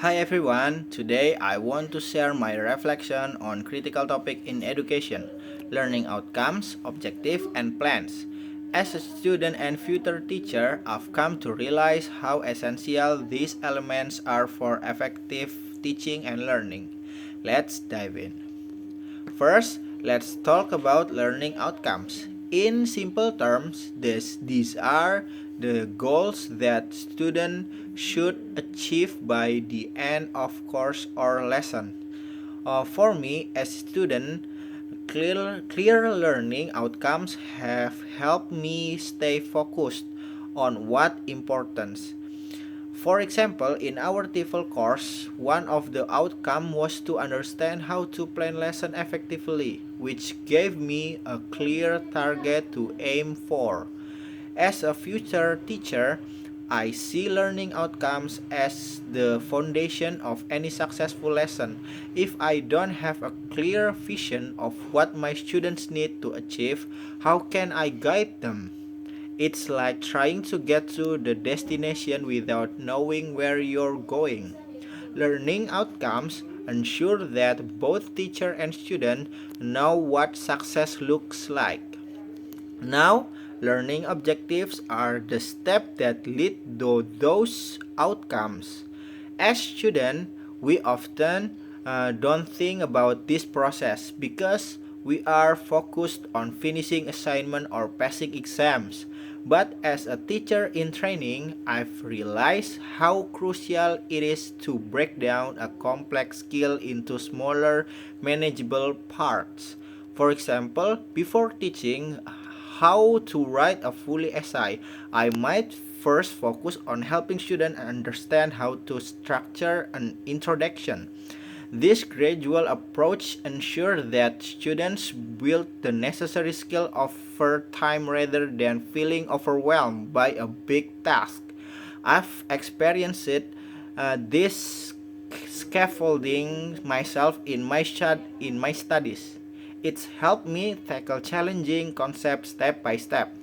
Hi everyone, today I want to share my reflection on critical topic in education, learning outcomes, objective and plans. As a student and future teacher, I've come to realize how essential these elements are for effective teaching and learning. Let's dive in. First, let's talk about learning outcomes. In simple terms, these are the goals that students should achieve by the end of course or lesson. For me, as a student, clear learning outcomes have helped me stay focused on what importance. For example, in our TEFL course, one of the outcome was to understand how to plan lesson effectively, which gave me a clear target to aim for. As a future teacher, I see learning outcomes as the foundation of any successful lesson. If I don't have a clear vision of what my students need to achieve, how can I guide them? It's like trying to get to the destination without knowing where you're going. Learning outcomes ensure that both teacher and student know what success looks like. Now, learning objectives are the steps that lead to those outcomes. As students, we often don't think about this process because we are focused on finishing assignment or passing exams. But as a teacher in training, I've realized how crucial it is to break down a complex skill into smaller, manageable parts. For example, before teaching how to write a fully essay, I might first focus on helping students understand how to structure an introduction. This gradual approach ensures that students build the necessary skill over time rather than feeling overwhelmed by a big task. I've experienced this scaffolding myself in my studies. It's helped me tackle challenging concepts step by step.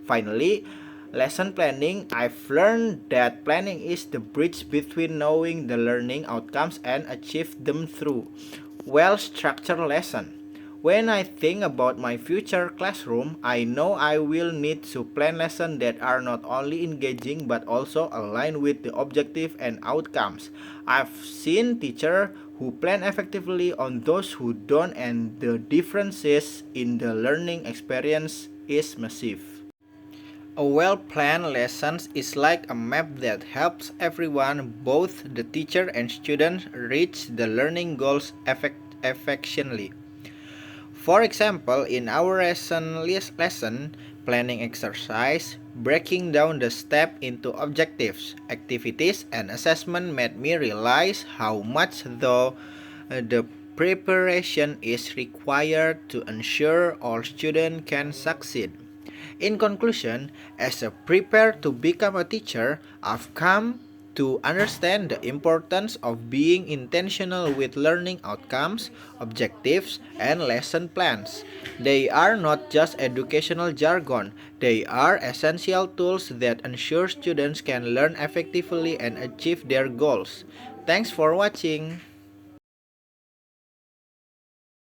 Finally, lesson planning. I've learned that planning is the bridge between knowing the learning outcomes and achieve them through well-structured lesson. When I think about my future classroom, I know I will need to plan lessons that are not only engaging but also aligned with the objective and outcomes. I've seen teachers who plan effectively on those who don't, and the differences in the learning experience is massive. A well-planned lesson is like a map that helps everyone, both the teacher and students, reach the learning goals efficiently. For example, in our lesson planning exercise, breaking down the step into objectives, activities, and assessment made me realize how much the preparation is required to ensure all students can succeed. In conclusion, as a prepare to become a teacher, I've come to understand the importance of being intentional with learning outcomes, objectives, and lesson plans. They are not just educational jargon, they are essential tools that ensure students can learn effectively and achieve their goals. Thanks for watching.